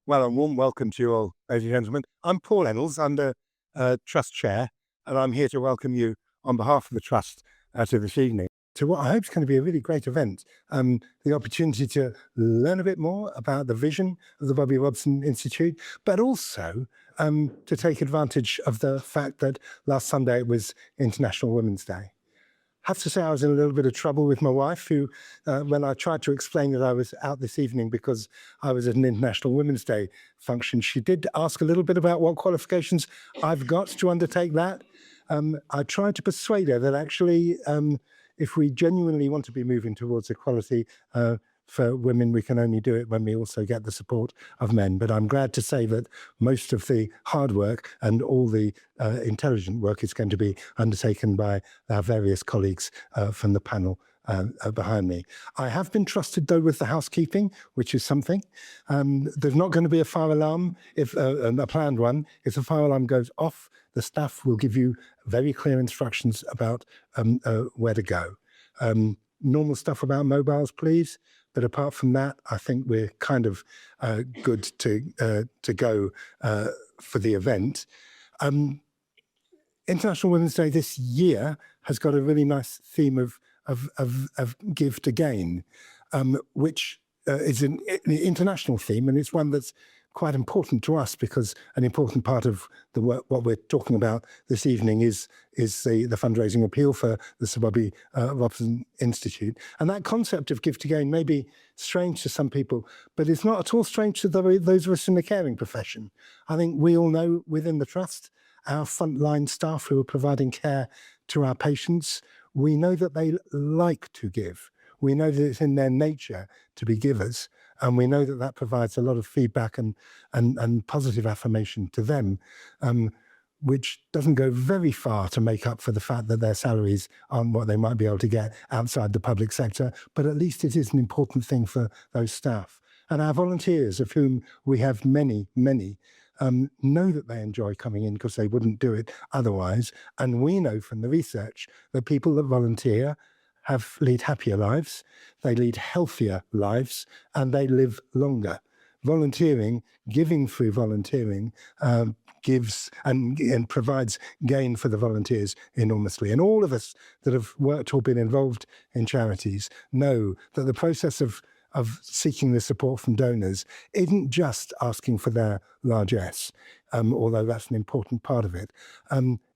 Well, a warm welcome to you all, ladies and gentlemen. I'm Paul Ennells. I'm the Trust Chair, and I'm here to welcome you on behalf of the Trust to this evening to what I hope is going to be a really great event. The opportunity to learn a bit more about the vision of the Bobby Robson Institute, but also to take advantage of the fact that last Sunday it was International Women's Day. I have to say I was in a little bit of trouble with my wife, who, when I tried to explain that I was out this evening because I was at an International Women's Day function, she did ask a little bit about what qualifications I've got to undertake that. I tried to persuade her that actually, if we genuinely want to be moving towards equality for women, we can only do it when we also get the support of men. But I'm glad to say that most of the hard work and all the intelligent work is going to be undertaken by our various colleagues from the panel behind me. I have been trusted, though, with the housekeeping, which is something. There's not going to be a fire alarm, if a planned one. If the fire alarm goes off, the staff will give you very clear instructions about where to go. Normal stuff about mobiles, please. But apart from that, I think we're kind of good to go for the event. International Women's Day this year has got a really nice theme of give to gain, which is an international theme, and it's one that's quite important to us because an important part of the work, what we're talking about this evening, is the fundraising appeal for the Sir Bobby Robson Institute. And that concept of give to gain may be strange to some people, but it's not at all strange to those of us in the caring profession. I think we all know within the Trust, our frontline staff who are providing care to our patients, we know that they like to give. We know that it's in their nature to be givers, and we know that that provides a lot of feedback and positive affirmation to them, which doesn't go very far to make up for the fact that their salaries aren't what they might be able to get outside the public sector, but at least it is an important thing for those staff. And our volunteers, of whom we have many, many, know that they enjoy coming in because they wouldn't do it otherwise. And we know from the research that people that volunteer lead happier lives, they lead healthier lives, and they live longer. Volunteering, giving through volunteering, gives and provides gain for the volunteers enormously. And all of us that have worked or been involved in charities know that the process of seeking the support from donors isn't just asking for their largesse, although that's an important part of it.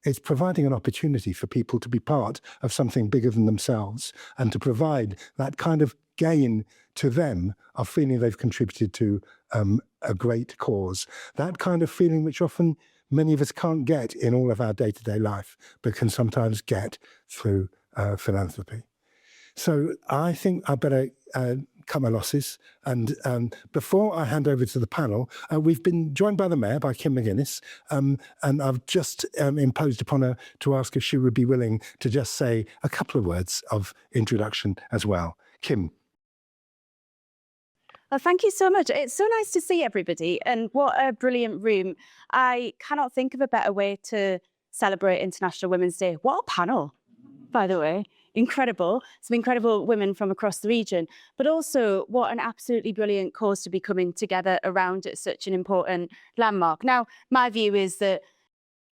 It's providing an opportunity for people to be part of something bigger than themselves and to provide that kind of gain to them of feeling they've contributed to a great cause. That kind of feeling which often many of us can't get in all of our day-to-day life, but can sometimes get through philanthropy. So I think I better cut my losses. And before I hand over to the panel, we've been joined by the Mayor, by Kim McGuinness, and I've just imposed upon her to ask if she would be willing to just say a couple of words of introduction as well. Kim. Well, thank you so much. It's so nice to see everybody, and what a brilliant room. I cannot think of a better way to celebrate International Women's Day. What a panel, by the way. Incredible. Some incredible women from across the region, but also what an absolutely brilliant cause to be coming together around at such an important landmark. Now, my view is that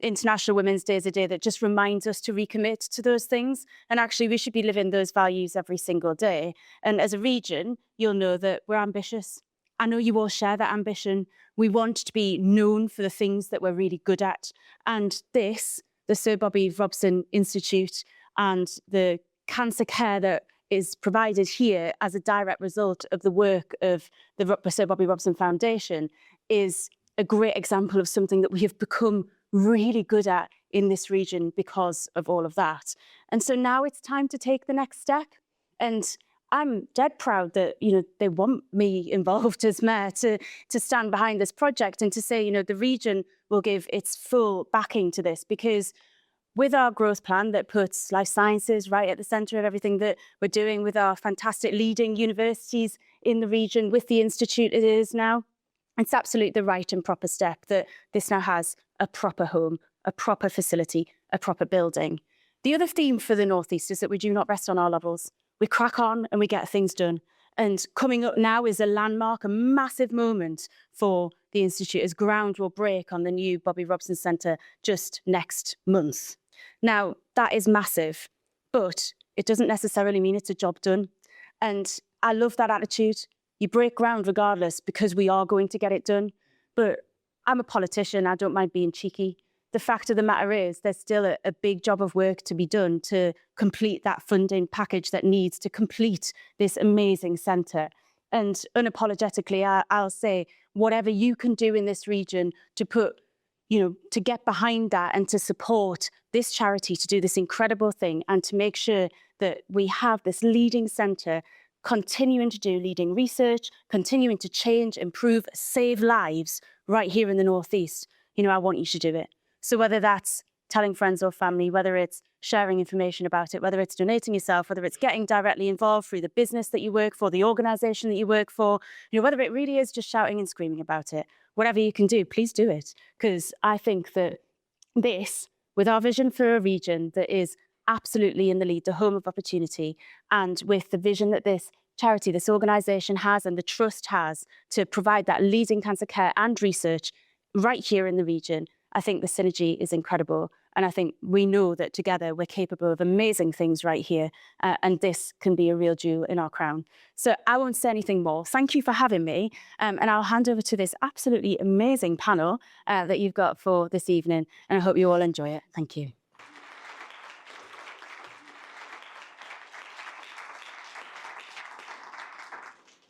International Women's Day is a day that just reminds us to recommit to those things. And actually, we should be living those values every single day. And as a region, you'll know that we're ambitious. I know you all share that ambition. We want to be known for the things that we're really good at. And this, the Sir Bobby Robson Institute, and the cancer care that is provided here as a direct result of the work of the Sir Bobby Robson Foundation, is a great example of something that we have become really good at in this region because of all of that. And so now it's time to take the next step. And I'm dead proud that, they want me involved as mayor to stand behind this project and to say, the region will give its full backing to this, because with our growth plan that puts life sciences right at the centre of everything that we're doing, with our fantastic leading universities in the region, with the institute it is now, it's absolutely the right and proper step that this now has a proper home, a proper facility, a proper building. The other theme for the North East is that we do not rest on our laurels. We crack on and we get things done. And coming up now is a landmark, a massive moment for the Institute, as ground will break on the new Bobby Robson Centre just next month. Now, that is massive, but it doesn't necessarily mean it's a job done. And I love that attitude. You break ground regardless, because we are going to get it done. But I'm a politician, I don't mind being cheeky. The fact of the matter is there's still a big job of work to be done to complete that funding package that needs to complete this amazing centre. And unapologetically, I'll say, whatever you can do in this region to put, to get behind that and to support this charity to do this incredible thing and to make sure that we have this leading centre continuing to do leading research, continuing to change, improve, save lives right here in the Northeast, I want you to do it. So whether that's telling friends or family, whether it's sharing information about it, whether it's donating yourself, whether it's getting directly involved through the business that you work for, the organisation that you work for, whether it really is just shouting and screaming about it, whatever you can do, please do it. Because I think that this, with our vision for a region that is absolutely in the lead, the home of opportunity, and with the vision that this charity, this organisation has and the trust has to provide that leading cancer care and research right here in the region, I think the synergy is incredible. And I think we know that together we're capable of amazing things right here. And this can be a real jewel in our crown. So I won't say anything more. Thank you for having me. And I'll hand over to this absolutely amazing panel that you've got for this evening. And I hope you all enjoy it. Thank you.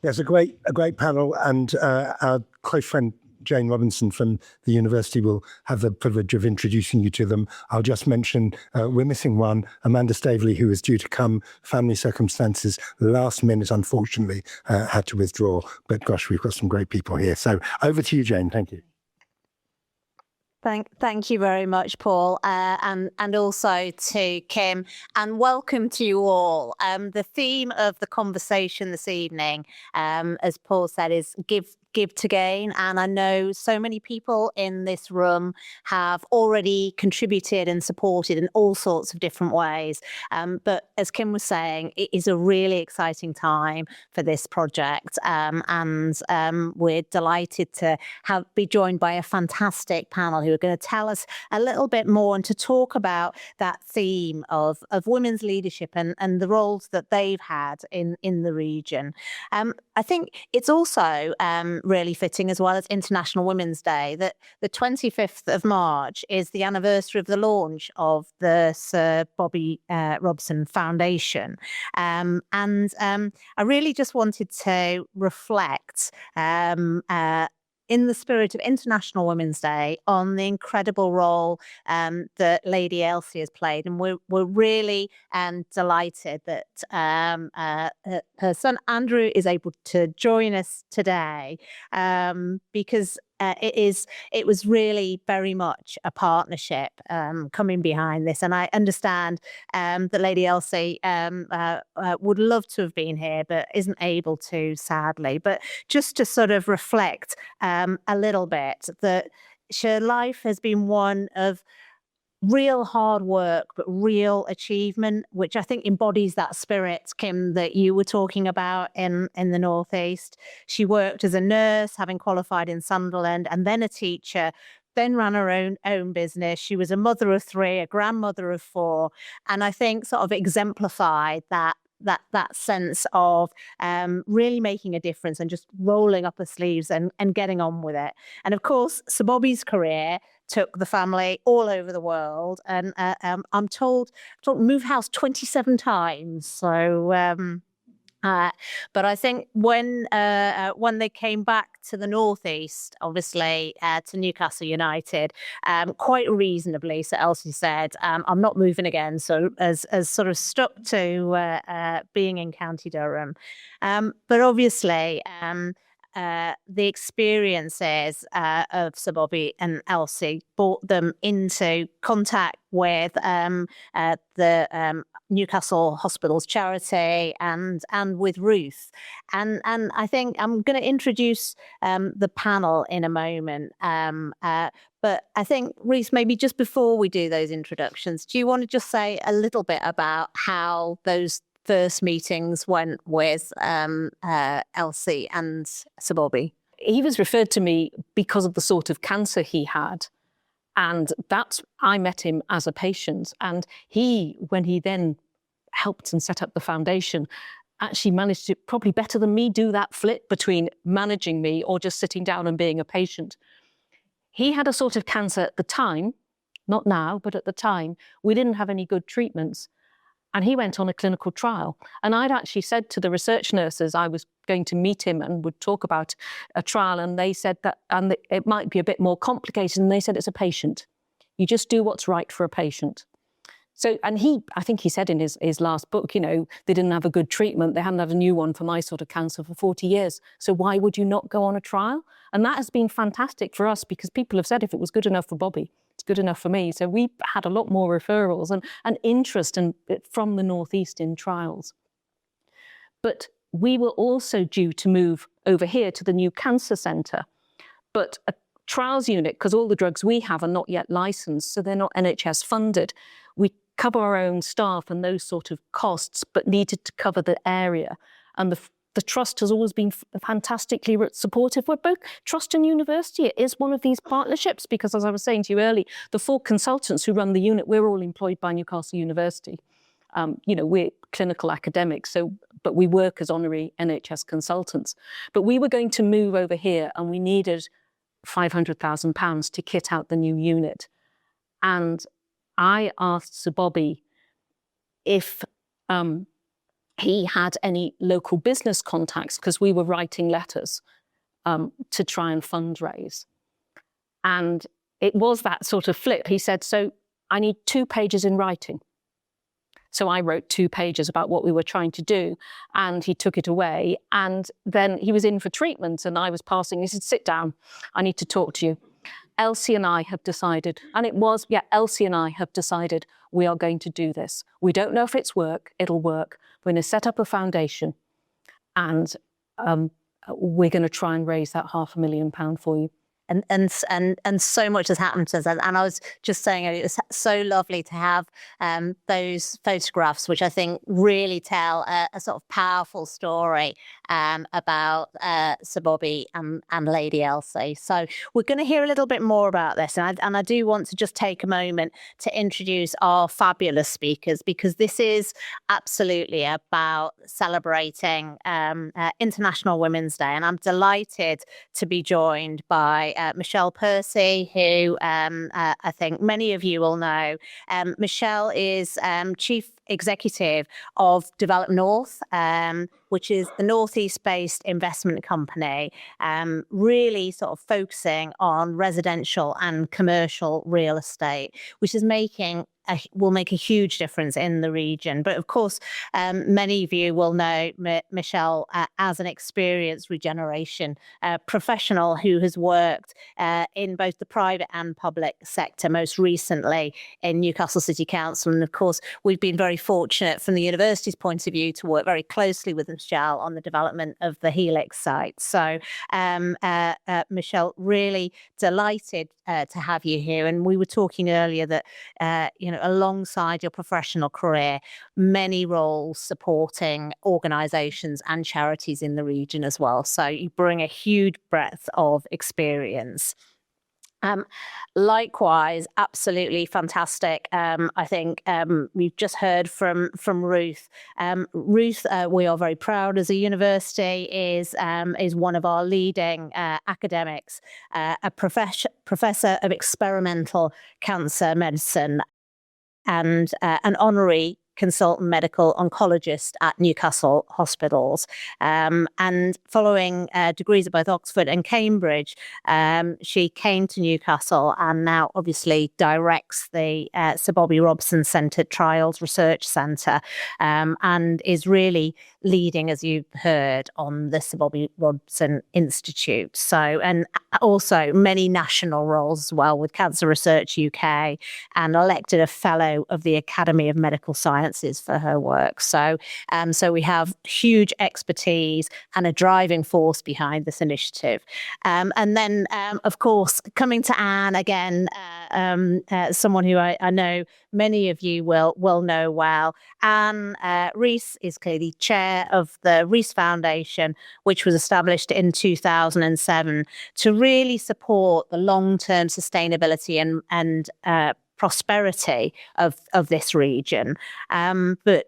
Yes, a great panel, and our close friend Jane Robinson from the university will have the privilege of introducing you to them. I'll just mention we're missing one, Amanda Staveley, who was due to come. Family circumstances, last minute, unfortunately, had to withdraw. But gosh, we've got some great people here. So over to you, Jane. Thank you. Thank you very much, Paul, and also to Kim, and welcome to you all. The theme of the conversation this evening, as Paul said, is give to gain, and I know so many people in this room have already contributed and supported in all sorts of different ways. But as Kim was saying, it is a really exciting time for this project, and we're delighted to be joined by a fantastic panel who are going to tell us a little bit more and to talk about that theme of women's leadership and the roles that they've had in the region. I think it's also really fitting, as well as International Women's Day, that the 25th of March is the anniversary of the launch of the Sir Bobby Robson Foundation. And I really just wanted to reflect in the spirit of International Women's Day on the incredible role that Lady Elsie has played. And we're really delighted that her son Andrew is able to join us today, because it was really very much a partnership coming behind this. And I understand that Lady Elsie would love to have been here, but isn't able to, sadly. But just to sort of reflect a little bit, that her life has been one of real hard work, but real achievement, which I think embodies that spirit, Kim, that you were talking about in the Northeast. She worked as a nurse, having qualified in Sunderland, and then a teacher, then ran her own business. She was a mother of 3, a grandmother of 4, and I think sort of exemplified that sense of really making a difference and just rolling up her sleeves and getting on with it. And of course, Sir Bobby's career took the family all over the world, and I'm told move house 27 times. So but I think when they came back to the Northeast, obviously to Newcastle United, quite reasonably, so Elsie said, I'm not moving again. So as sort of stuck to being in County Durham. But obviously the experiences of Sir Bobby and Elsie brought them into contact with the Newcastle Hospitals charity and with Ruth. And I think I'm going to introduce the panel in a moment. But I think, Ruth, maybe just before we do those introductions, do you want to just say a little bit about how those first meetings went with Elsie and Sir Bobby? He was referred to me because of the sort of cancer he had. And I met him as a patient. And when he then helped and set up the foundation, actually managed to, probably better than me, do that flip between managing me or just sitting down and being a patient. He had a sort of cancer at the time, not now, but at the time, we didn't have any good treatments. And he went on a clinical trial. And I'd actually said to the research nurses I was going to meet him and would talk about a trial. And they said that it might be a bit more complicated. And they said, it's a patient. You just do what's right for a patient. So, and I think he said in his last book, you know, they didn't have a good treatment. They hadn't had a new one for my sort of cancer for 40 years. So why would you not go on a trial? And that has been fantastic for us because people have said if it was good enough for Bobby, it's good enough for me. So we had a lot more referrals and interest from the Northeast in trials. But we were also due to move over here to the new cancer centre. But a trials unit, because all the drugs we have are not yet licensed, so they're not NHS funded. We cover our own staff and those sort of costs, but needed to cover the area. And the trust has always been fantastically supportive. We're both trust and university. It is one of these partnerships because, as I was saying to you earlier, the 4 consultants who run the unit, we're all employed by Newcastle University. You know, we're clinical academics, but we work as honorary NHS consultants. But we were going to move over here and we needed £500,000 to kit out the new unit. And I asked Sir Bobby if he had any local business contacts, because we were writing letters to try and fundraise. And it was that sort of flip. He said, so I need 2 pages in writing. So I wrote 2 pages about what we were trying to do, and he took it away. And then he was in for treatment and I was passing. He said, sit down, I need to talk to you. Elsie and I have decided, and Elsie and I have decided we are going to do this. We don't know if it'll work. We're going to set up a foundation and we're going to try and raise that £500,000 for you. And so much has happened since then. And I was just saying, it was so lovely to have those photographs, which I think really tell a sort of powerful story about Sir Bobby and Lady Elsie. So we're going to hear a little bit more about this. And I do want to just take a moment to introduce our fabulous speakers, because this is absolutely about celebrating International Women's Day. And I'm delighted to be joined by Michelle Percy, who I think many of you will know. Michelle is Chief Executive of Develop North, which is the Northeast-based investment company, really sort of focusing on residential and commercial real estate, which is will make a huge difference in the region. But of course, many of you will know Michelle as an experienced regeneration professional who has worked in both the private and public sector, most recently in Newcastle City Council. And of course, we've been very fortunate from the university's point of view to work very closely with Michelle on the development of the Helix site. So Michelle, really delighted to have you here. And we were talking earlier that, alongside your professional career, many roles supporting organisations and charities in the region as well. So you bring a huge breadth of experience. Likewise, absolutely fantastic. I think we've just heard from Ruth. Ruth, we are very proud as a university, is one of our leading academics, a professor of experimental cancer medicine, and an honorary consultant medical oncologist at Newcastle hospitals. And following degrees at both Oxford and Cambridge, she came to Newcastle and now obviously directs the Sir Bobby Robson Trials Research Centre, and is really leading, as you've heard, on the Sir Bobby Robson Institute. So, and also many national roles as well with Cancer Research UK, and elected a fellow of the Academy of Medical Sciences for her work. So we have huge expertise and a driving force behind this initiative. And then, of course, coming to Anne again, someone who I know many of you will know well. Anne Rees is clearly chair of the Rees Foundation, which was established in 2007 to really support the long-term sustainability and prosperity of this region. But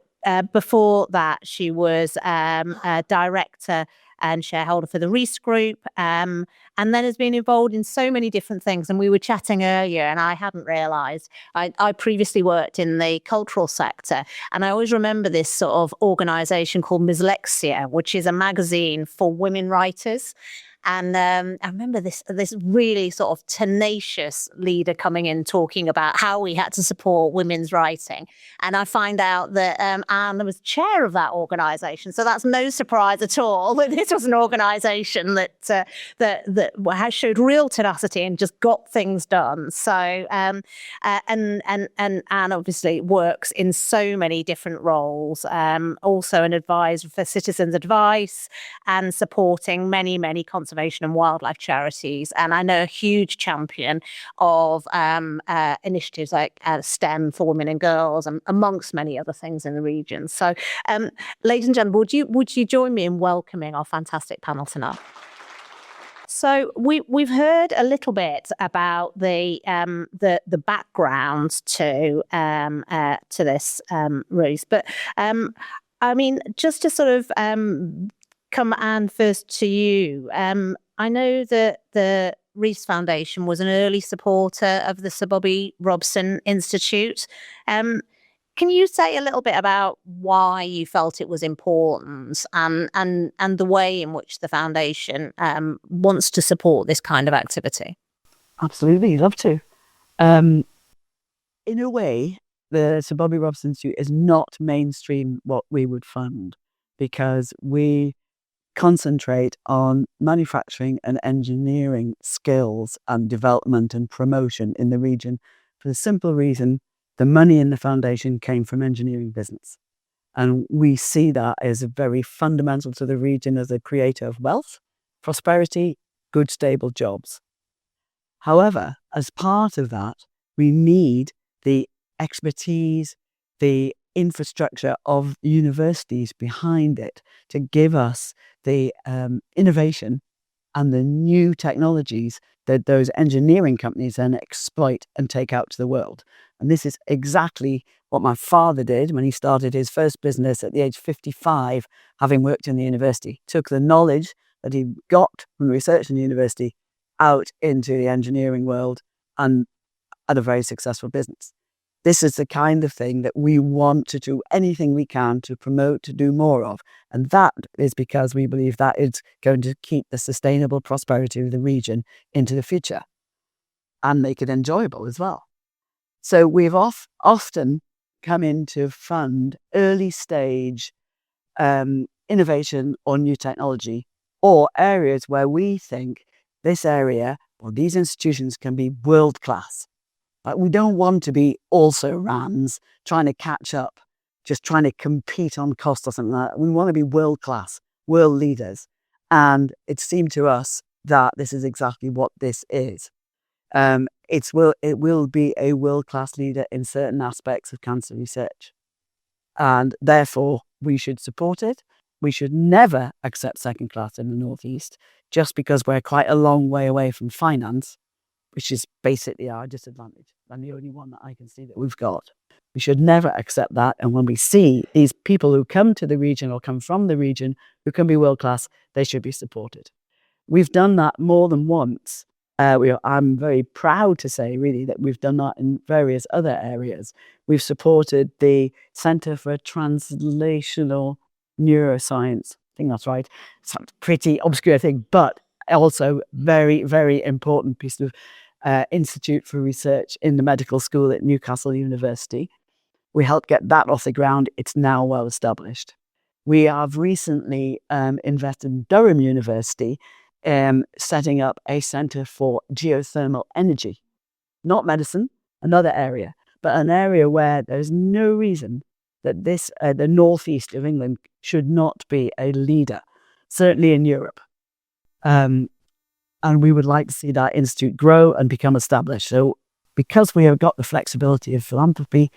before that, she was a director and shareholder for the Rees Group, and then has been involved in so many different things. And we were chatting earlier, and I hadn't realised I previously worked in the cultural sector, and I always remember this sort of organisation called Mislexia, which is a magazine for women writers. And I remember this really sort of tenacious leader coming in talking about how we had to support women's writing. And I find out that Anne was chair of that organisation. So that's no surprise at all that this was an organisation that showed real tenacity and just got things done. So and Anne obviously works in so many different roles. Also an advisor for Citizens Advice and supporting many conservation and wildlife charities. And I know a huge champion of initiatives like STEM for women and girls, and amongst many other things in the region. So, ladies and gentlemen, would you join me in welcoming our fantastic panel tonight? So we've heard a little bit about the background to this, Ruth, but I mean, just to sort of come, Anne, first to you. I know that the Rees Foundation was an early supporter of the Sir Bobby Robson Institute. Can you say a little bit about why you felt it was important and the way in which the foundation wants to support this kind of activity? Absolutely, love to. In a way, the Sir Bobby Robson Institute is not mainstream what we would fund, because we concentrate on manufacturing and engineering skills and development and promotion in the region, for the simple reason the money in the foundation came from engineering business. And we see that as very fundamental to the region as a creator of wealth, prosperity, good, stable jobs. However, as part of that, we need the expertise, the infrastructure of universities behind it to give us the innovation and the new technologies that those engineering companies then exploit and take out to the world. And this is exactly what my father did when he started his first business at the age of 55, having worked in the university. Took the knowledge that he got from research in the university out into the engineering world and had a very successful business. This is the kind of thing that we want to do anything we can to promote, to do more of. And that is because we believe that it's going to keep the sustainable prosperity of the region into the future and make it enjoyable as well. So we've often come in to fund early stage innovation or new technology, or areas where we think this area or these institutions can be world class. But we don't want to be also rans trying to catch up, just trying to compete on cost or something like that. We want to be world class, world leaders. And it seemed to us that this is exactly what this is. It will be a world class leader in certain aspects of cancer research. And therefore, we should support it. We should never accept second class in the Northeast, just because we're quite a long way away from finance, which is basically our disadvantage and the only one that I can see that we've got. We should never accept that. And when we see these people who come to the region or come from the region who can be world class, they should be supported. We've done that more than once. I'm very proud to say, really, that we've done that in various other areas. We've supported the Centre for Translational Neuroscience. I think that's right. It's a pretty obscure thing, but also very, very important piece of Institute for Research in the medical school at Newcastle University. We helped get that off the ground. It's now well established. We have recently invested in Durham University, setting up a centre for geothermal energy. Not medicine, another area, but an area where there's no reason that the northeast of England should not be a leader, certainly in Europe. And we would like to see that institute grow and become established. So because we have got the flexibility of philanthropy,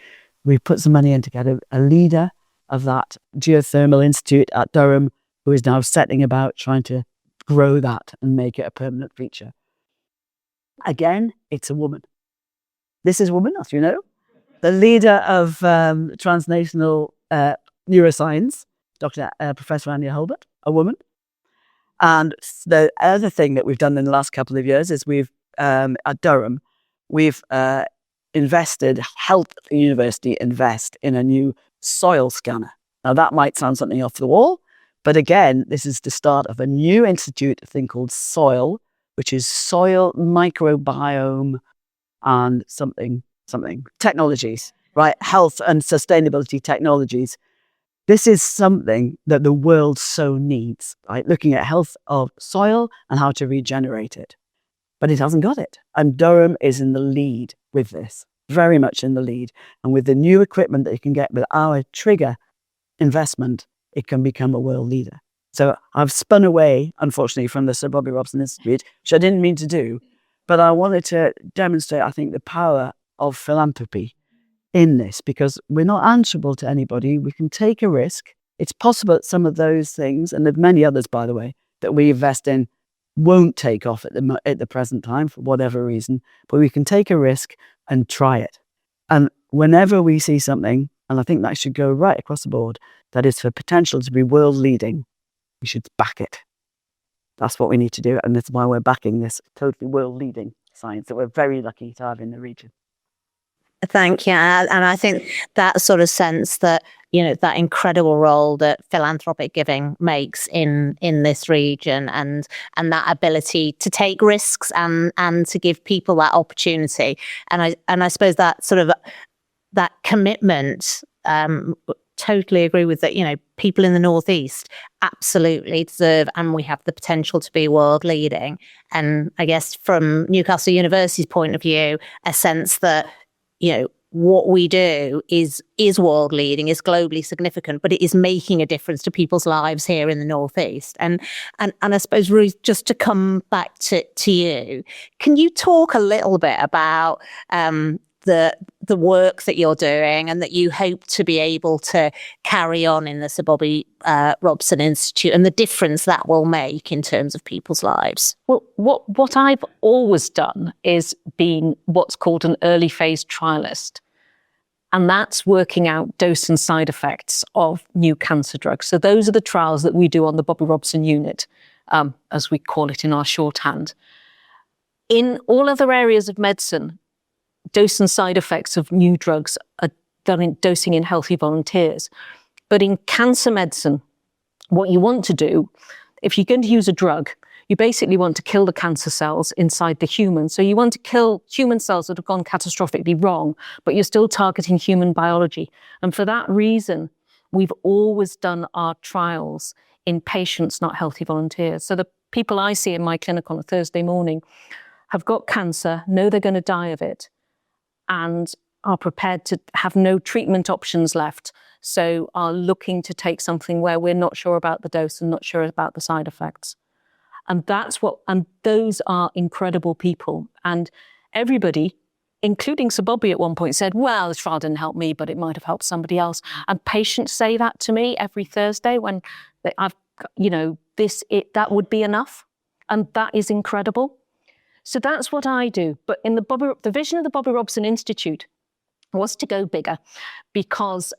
we've put some money in to get a leader of that geothermal institute at Durham, who is now setting about trying to grow that and make it a permanent feature. Again, it's a woman. This is a woman, as you know. The leader of translational neuroscience, Professor Anya Hulbert, a woman. And the other thing that we've done in the last couple of years is we've, at Durham, we've helped the university invest in a new soil scanner. Now, that might sound something off the wall, but again, this is the start of a new institute, a thing called SOIL, which is Soil Microbiome and something technologies, right? Health and sustainability technologies. This is something that the world so needs, right? Looking at health of soil and how to regenerate it. But it hasn't got it. And Durham is in the lead with this, very much in the lead. And with the new equipment that you can get with our trigger investment, it can become a world leader. So I've spun away, unfortunately, from the Sir Bobby Robson Institute, which I didn't mean to do, but I wanted to demonstrate, I think, the power of philanthropy in this, because we're not answerable to anybody. We can take a risk. It's possible that some of those things, and there's many others, by the way, that we invest in won't take off at the present time for whatever reason, but we can take a risk and try it. And whenever we see something, and I think that should go right across the board, that is for potential to be world leading, we should back it. That's what we need to do. And that's why we're backing this totally world leading science that we're very lucky to have in the region. Thank you. And I think that sort of sense that, that incredible role that philanthropic giving makes in this region, and that ability to take risks and to give people that opportunity. And I suppose that sort of that commitment, totally agree with that. People in the Northeast absolutely deserve, and we have the potential to be world leading. And I guess from Newcastle University's point of view, a sense that what we do is world leading, is globally significant, but it is making a difference to people's lives here in the Northeast. And I suppose, Ruth, just to come back to you, can you talk a little bit about the work that you're doing and that you hope to be able to carry on in the Sir Bobby Robson Institute, and the difference that will make in terms of people's lives? Well, what I've always done is been what's called an early phase trialist. And that's working out dose and side effects of new cancer drugs. So those are the trials that we do on the Bobby Robson unit, as we call it in our shorthand. In all other areas of medicine, dose and side effects of new drugs are done in dosing in healthy volunteers. But in cancer medicine, what you want to do, if you're going to use a drug, you basically want to kill the cancer cells inside the human. So you want to kill human cells that have gone catastrophically wrong, but you're still targeting human biology. And for that reason, we've always done our trials in patients, not healthy volunteers. So the people I see in my clinic on a Thursday morning have got cancer, know they're going to die of it, and are prepared to have no treatment options left. So are looking to take something where we're not sure about the dose and not sure about the side effects. And those are incredible people. And everybody, including Sir Bobby at one point, said, well, this trial didn't help me, but it might have helped somebody else. And patients say that to me every Thursday when that would be enough. And that is incredible. So that's what I do. But in the vision of the Bobby Robson Institute was to go bigger, because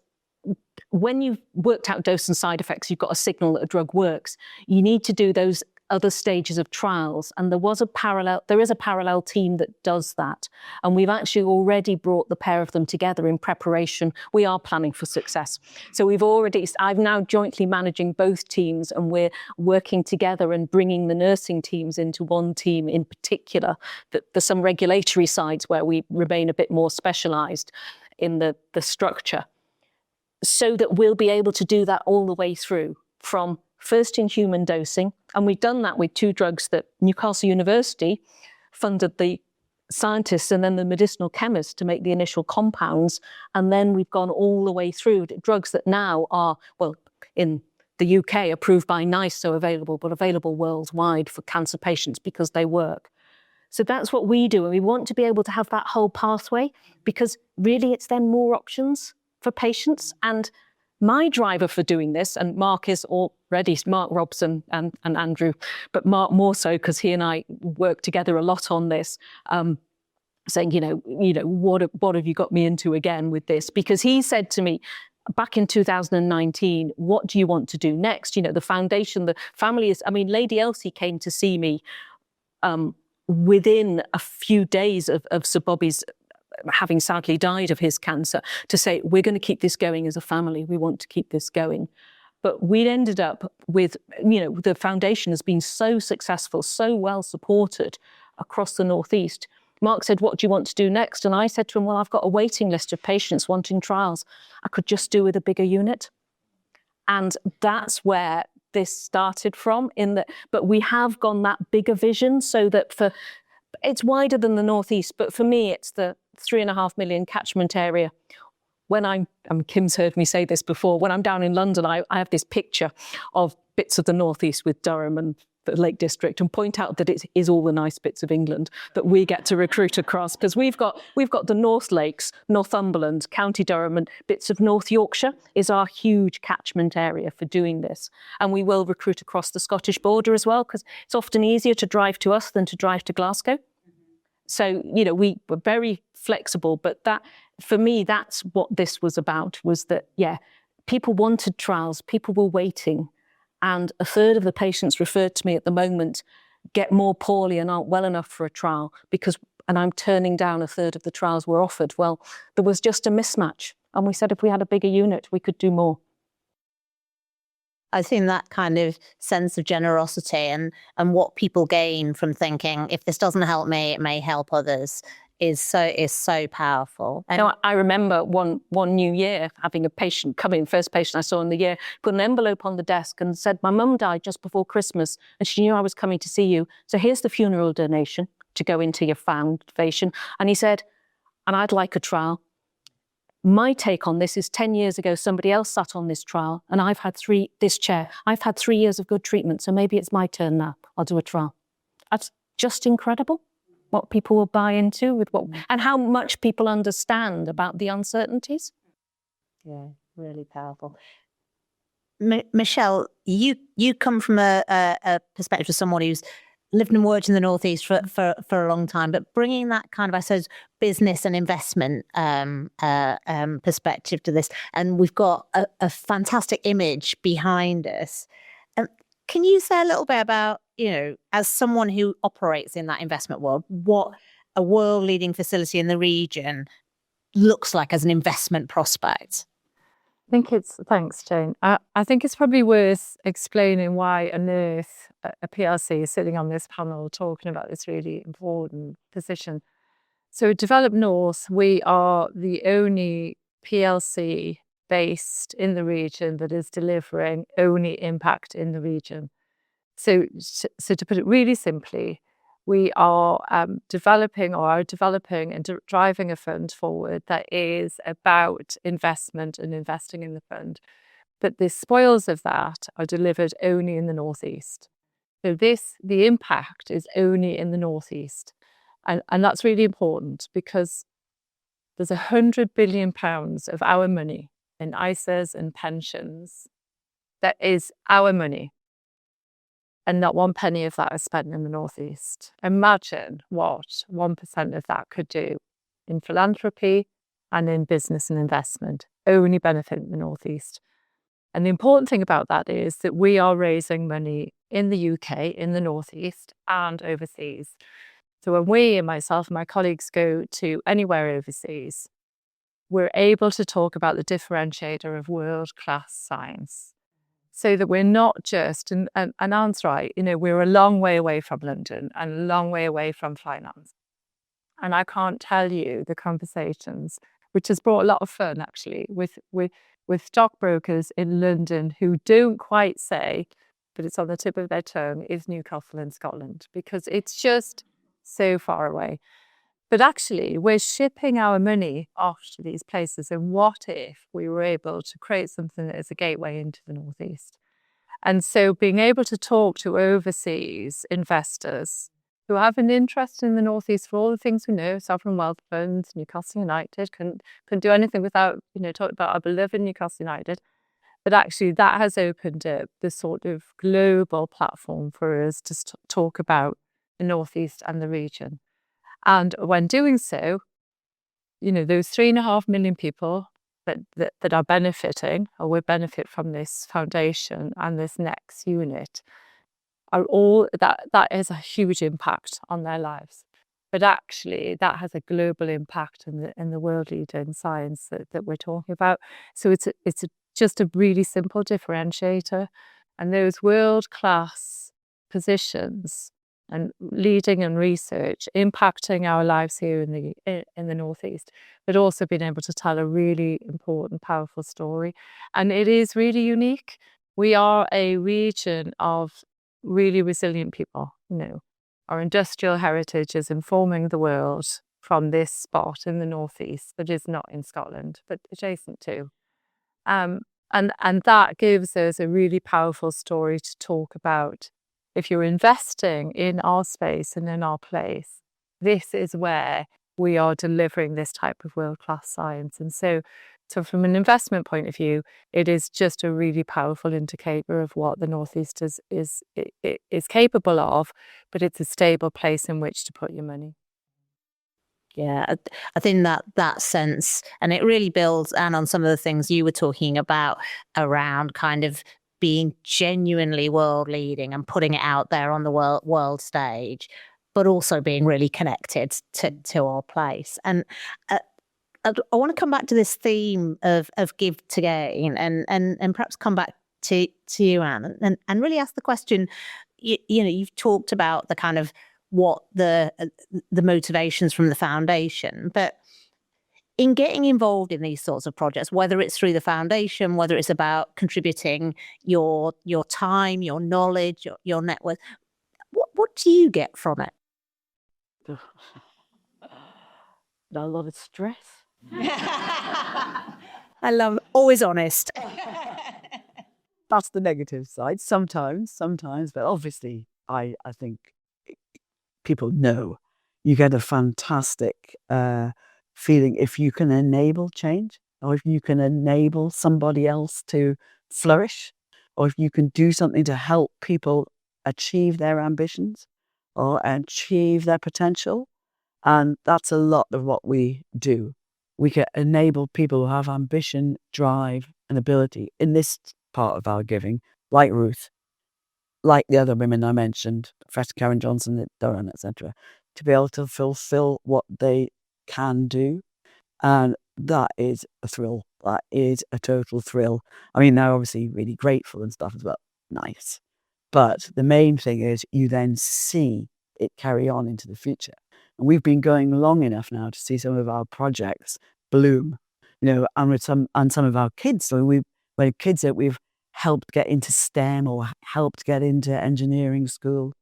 when you've worked out dose and side effects, you've got a signal that a drug works. You need to do those other stages of trials. And there is a parallel team that does that. And we've actually already brought the pair of them together in preparation. We are planning for success. So I'm now jointly managing both teams, and we're working together and bringing the nursing teams into one team in particular. There's some regulatory sides where we remain a bit more specialized in the structure, so that we'll be able to do that all the way through from first in human dosing. And we've done that with 2 drugs that Newcastle University funded the scientists and then the medicinal chemists to make the initial compounds. And then we've gone all the way through to drugs that now are, well, in the UK, approved by NICE, so available, but available worldwide for cancer patients because they work. So that's what we do. And we want to be able to have that whole pathway, because really it's then more options for patients. And my driver for doing this, and Mark is already, Mark Robson and Andrew, but Mark more so because he and I work together a lot on this, saying, what have you got me into again with this? Because he said to me back in 2019, what do you want to do next? The foundation, the family is, Lady Elsie came to see me within a few days of Sir Bobby's having sadly died of his cancer, to say, we're going to keep this going as a family. We want to keep this going. But we ended up with, the foundation has been so successful, so well supported across the Northeast. Mark said, what do you want to do next? And I said to him, well, I've got a waiting list of patients wanting trials. I could just do with a bigger unit. And that's where this started from, but we have gone that bigger vision, so that it's wider than the Northeast, but for me, it's the 3.5 million catchment area. When Kim's heard me say this before, when I'm down in London, I have this picture of bits of the Northeast with Durham and the Lake District, and point out that it is all the nice bits of England that we get to recruit across, because we've got the North Lakes, Northumberland, County Durham, and bits of North Yorkshire is our huge catchment area for doing this. And we will recruit across the Scottish border as well, because it's often easier to drive to us than to drive to Glasgow. So, we were very flexible, but that, for me, that's what this was about, was that, people wanted trials, people were waiting. And a third of the patients referred to me at the moment get more poorly and aren't well enough for a trial, and I'm turning down a third of the trials we're offered. Well, there was just a mismatch. And we said if we had a bigger unit, we could do more. I think that kind of sense of generosity and what people gain from thinking, if this doesn't help me, it may help others, is so powerful. And I remember one New Year having a patient come in, first patient I saw in the year, put an envelope on the desk and said, my mum died just before Christmas and she knew I was coming to see you. So here's the funeral donation to go into your foundation. And he said, and I'd like a trial. My take on this is 10 years ago, somebody else sat on this trial and I've had 3 years of good treatment. So maybe it's my turn now. I'll do a trial. That's just incredible what people will buy into and how much people understand about the uncertainties. Yeah, really powerful. Michelle, you come from a perspective of someone who's lived and worked in the Northeast for a long time, but bringing that kind of, I suppose, business and investment perspective to this. And we've got a fantastic image behind us. Can you say a little bit about, as someone who operates in that investment world, what a world-leading facility in the region looks like as an investment prospect? Thanks, Jane. I think it's probably worth explaining why on earth a PLC is sitting on this panel talking about this really important position. So at Develop North, we are the only PLC based in the region that is delivering only impact in the region. So to put it really simply, we are developing and driving a fund forward that is about investment and investing in the fund. But the spoils of that are delivered only in the Northeast. So the impact is only in the Northeast. And that's really important because there's £100 billion of our money in ISAs and pensions that is our money. And not 1 penny of that is spent in the Northeast. Imagine what 1% of that could do in philanthropy and in business and investment, only benefiting the Northeast. And the important thing about that is that we are raising money in the UK, in the Northeast and overseas. So when we, and myself and my colleagues, go to anywhere overseas, we're able to talk about the differentiator of world-class science. So that we're not just, and Anne's right, we're a long way away from London and a long way away from finance. And I can't tell you the conversations, which has brought a lot of fun actually, with stockbrokers in London who don't quite say, but it's on the tip of their tongue, is Newcastle in Scotland, because it's just so far away. But actually, we're shipping our money off to these places. And what if we were able to create something that is a gateway into the Northeast? And so being able to talk to overseas investors who have an interest in the Northeast for all the things we know, sovereign wealth funds, Newcastle United, couldn't do anything without, talking about our beloved Newcastle United. But actually that has opened up the sort of global platform for us to talk about the Northeast and the region. And when doing so, those 3.5 million people that are benefiting or will benefit from this foundation and this next unit are all that is a huge impact on their lives. But actually that has a global impact in the world leader in science that we're talking about. So it's just a really simple differentiator, and those world-class positions and leading in research, impacting our lives here in the Northeast, but also being able to tell a really important, powerful story. And it is really unique. We are a region of really resilient people. Our industrial heritage is informing the world from this spot in the Northeast that is not in Scotland, but adjacent to. And that gives us a really powerful story to talk about. If you're investing in our space and in our place, this is where we are delivering this type of world-class science. And so from an investment point of view, it is just a really powerful indicator of what the Northeast is capable of, but it's a stable place in which to put your money. Yeah, I think that sense, and it really builds on some of the things you were talking about around kind of being genuinely world leading and putting it out there on the world stage, but also being really connected to our place. And I want to come back to this theme of give to gain, and perhaps come back to you, Anne, and really ask the question. You've talked about the kind of what the motivations from the foundation, but in getting involved in these sorts of projects, whether it's through the foundation, whether it's about contributing your time, your knowledge, your network, what do you get from it? A lot of stress. I love always honest. That's the negative side. Sometimes, but obviously I think people know you get a fantastic feeling if you can enable change, or if you can enable somebody else to flourish, or if you can do something to help people achieve their ambitions or achieve their potential. And that's a lot of what we do. We can enable people who have ambition, drive, and ability in this part of our giving, like Ruth, like the other women I mentioned, Professor Karen Johnson at Durham, etc., to be able to fulfill what they can do. And that is a thrill. That is a total thrill. I mean, they're obviously really grateful and stuff as well. Nice. But the main thing is you then see it carry on into the future. And we've been going long enough now to see some of our projects bloom, and with some of our kids. So we've helped get into STEM or helped get into engineering school,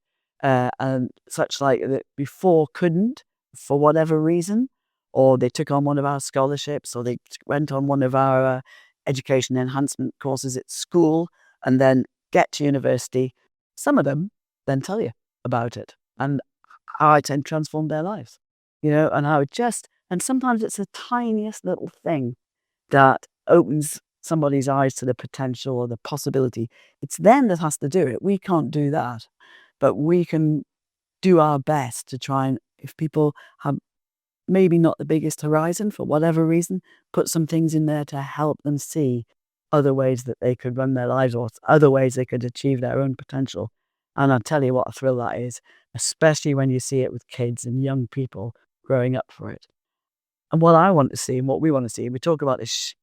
and such like that before couldn't for whatever reason, or they took on one of our scholarships, or they went on one of our education enhancement courses at school, and then get to university. Some of them then tell you about it and how it transformed their lives, and how and sometimes it's the tiniest little thing that opens somebody's eyes to the potential or the possibility. It's them that has to do it. We can't do that, but we can do our best to try and, if people have maybe not the biggest horizon for whatever reason, put some things in there to help them see other ways that they could run their lives or other ways they could achieve their own potential. And I'll tell you what a thrill that is, especially when you see it with kids and young people growing up for it. And what I want to see and what we want to see, we talk about this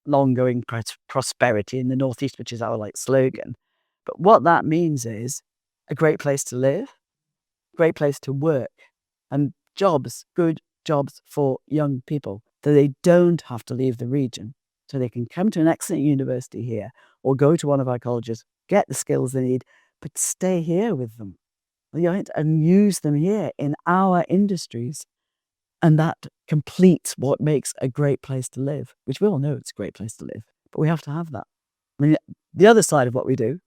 long-going prosperity in the Northeast, which is our slogan. But what that means is a great place to live, great place to work, and jobs, good jobs for young people, so they don't have to leave the region. So they can come to an excellent university here or go to one of our colleges, get the skills they need, but stay here with them, and use them here in our industries. And that completes what makes a great place to live, which we all know it's a great place to live, but we have to have that. I mean, the other side of what we do,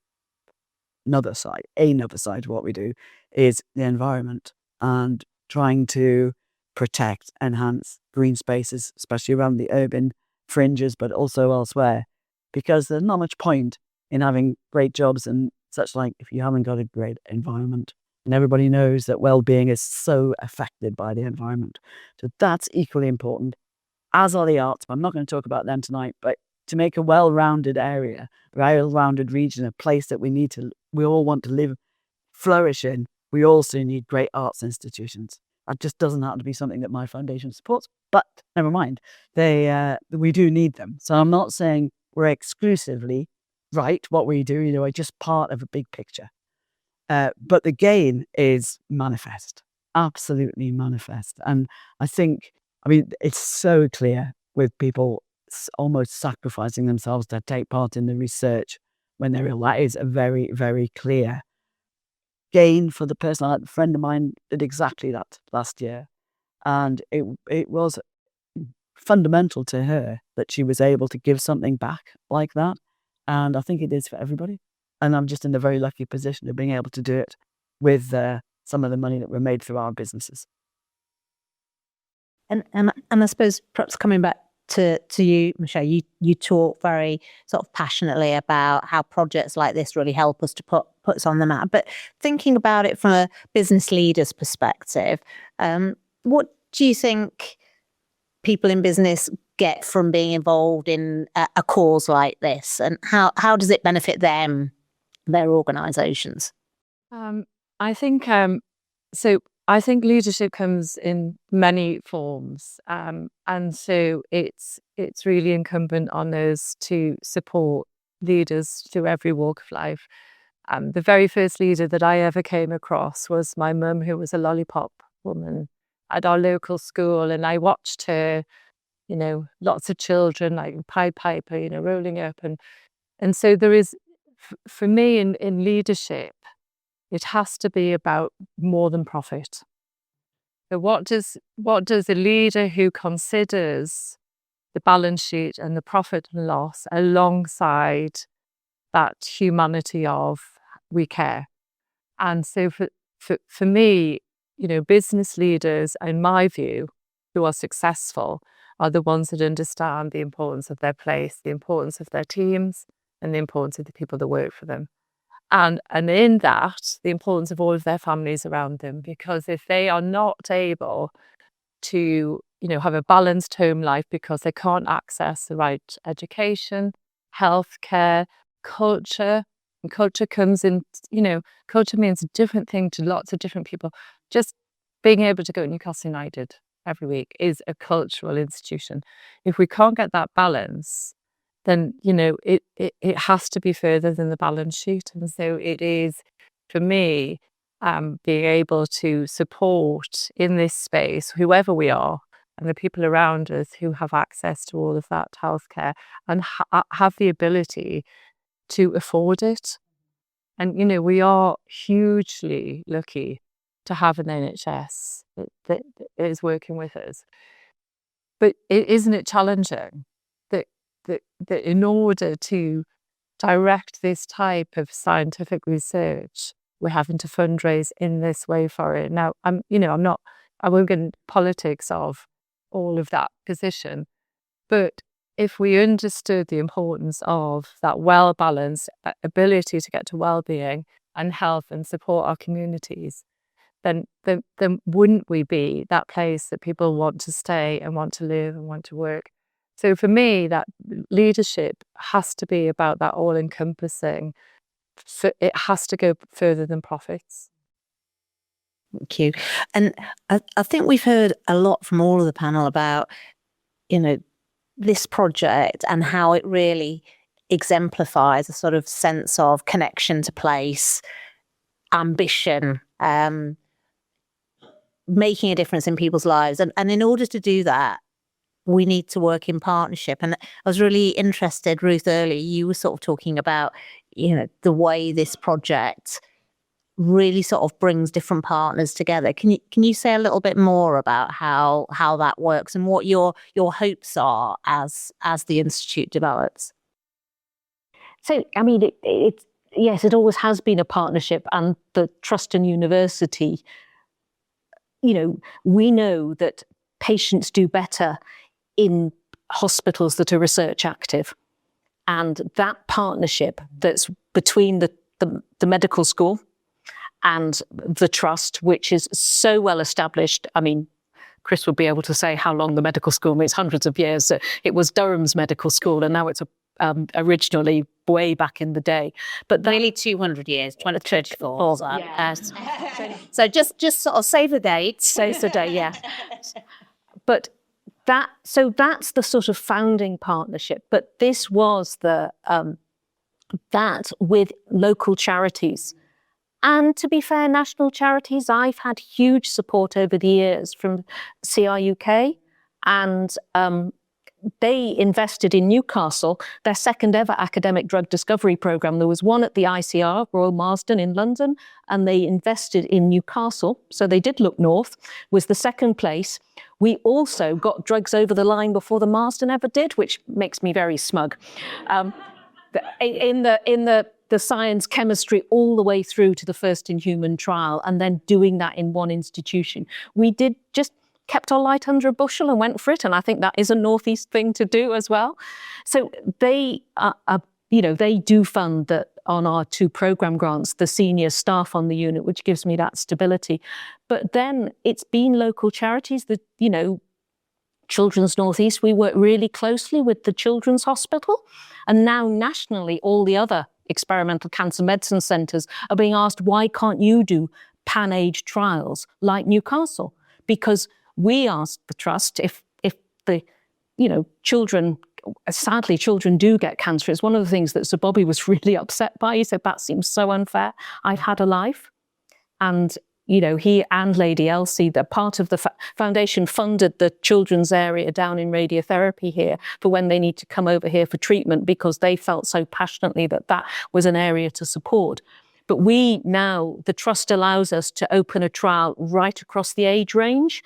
another side of what we do is the environment. and trying to protect, enhance green spaces, especially around the urban fringes, but also elsewhere, because there's not much point in having great jobs and such like if you haven't got a great environment. And everybody knows that well-being is so affected by the environment. So that's equally important, as are the arts. But I'm not going to talk about them tonight, but to make a well-rounded area, a well-rounded region, a place that we all want to live, flourish in, we also need great arts institutions. That just doesn't happen to be something that my foundation supports, but never mind. We do need them. So I'm not saying we're exclusively right, what we do, are just part of a big picture. But the gain is manifest, absolutely manifest. And I think, it's so clear with people almost sacrificing themselves to take part in the research when they're ill. That is a very, very clear gain for the person. A friend of mine did exactly that last year. And it was fundamental to her that she was able to give something back like that. And I think it is for everybody. And I'm just in the very lucky position of being able to do it with some of the money that were made through our businesses. And I suppose perhaps coming back to you, Michelle, you talk very sort of passionately about how projects like this really help us to put us on the map. But thinking about it from a business leader's perspective, what do you think people in business get from being involved in a cause like this, and how does it benefit them, their organisations? I think so. I think leadership comes in many forms, and so it's really incumbent on us to support leaders through every walk of life. The very first leader that I ever came across was my mum, who was a lollipop woman at our local school, and I watched her, lots of children like Pied Piper, rolling up, and so there is, for me in leadership, it has to be about more than profit. So what does a leader who considers the balance sheet and the profit and loss alongside that humanity of we care? And so for me, business leaders, in my view, who are successful are the ones that understand the importance of their place, the importance of their teams, and the importance of the people that work for them. And in that, the importance of all of their families around them, because if they are not able to, have a balanced home life because they can't access the right education, healthcare, culture, and culture comes in, culture means a different thing to lots of different people. Just being able to go to Newcastle United every week is a cultural institution. If we can't get that balance, then, it has to be further than the balance sheet. And so it is, for me, being able to support in this space, whoever we are, and the people around us who have access to all of that healthcare and have the ability to afford it. And, we are hugely lucky to have an NHS that is working with us. But isn't it challenging that in order to direct this type of scientific research, we're having to fundraise in this way for it? Now, I won't get into politics of all of that position, but if we understood the importance of that well-balanced ability to get to well-being and health and support our communities, then wouldn't we be that place that people want to stay and want to live and want to work? So for me, that leadership has to be about that all-encompassing. It has to go further than profits. Thank you. And I think we've heard a lot from all of the panel about, this project and how it really exemplifies a sort of sense of connection to place, ambition, making a difference in people's lives. And in order to do that, we need to work in partnership. And I was really interested, Ruth, earlier, you were sort of talking about, the way this project really sort of brings different partners together. Can you say a little bit more about how that works and what your hopes are as the Institute develops? So, yes, it always has been a partnership, and the Trust and University we know that patients do better in hospitals that are research active. And that partnership that's between the medical school and the trust, which is so well established. I mean, Chris would be able to say how long the medical school means, hundreds of years. So it was Durham's medical school, and now it's originally way back in the day. But Nearly 200 years, 2034. So just sort of save the date. Saves the day, yeah. But that's the sort of founding partnership. But this was that with local charities. And to be fair, national charities, I've had huge support over the years from CRUK, and they invested in Newcastle, their second ever academic drug discovery programme. There was one at the ICR, Royal Marsden in London, and they invested in Newcastle. So they did look north, was the second place. We also got drugs over the line before the Marsden ever did, which makes me very smug. In the science, chemistry, all the way through to the first in human trial, and then doing that in one institution. We did just kept our light under a bushel and went for it. And I think that is a Northeast thing to do as well. So they they do fund that on our 2 programme grants, the senior staff on the unit, which gives me that stability. But then it's been local charities that, Children's Northeast, we work really closely with the Children's Hospital. And now nationally, all the other experimental cancer medicine centres are being asked, why can't you do pan-age trials like Newcastle? Because we asked the trust if the, children, sadly, children do get cancer. It's one of the things that Sir Bobby was really upset by. He said, that seems so unfair. I've had a life. And, he and Lady Elsie, the part of the foundation, funded the children's area down in radiotherapy here for when they need to come over here for treatment, because they felt so passionately that was an area to support. But we now, the trust allows us to open a trial right across the age range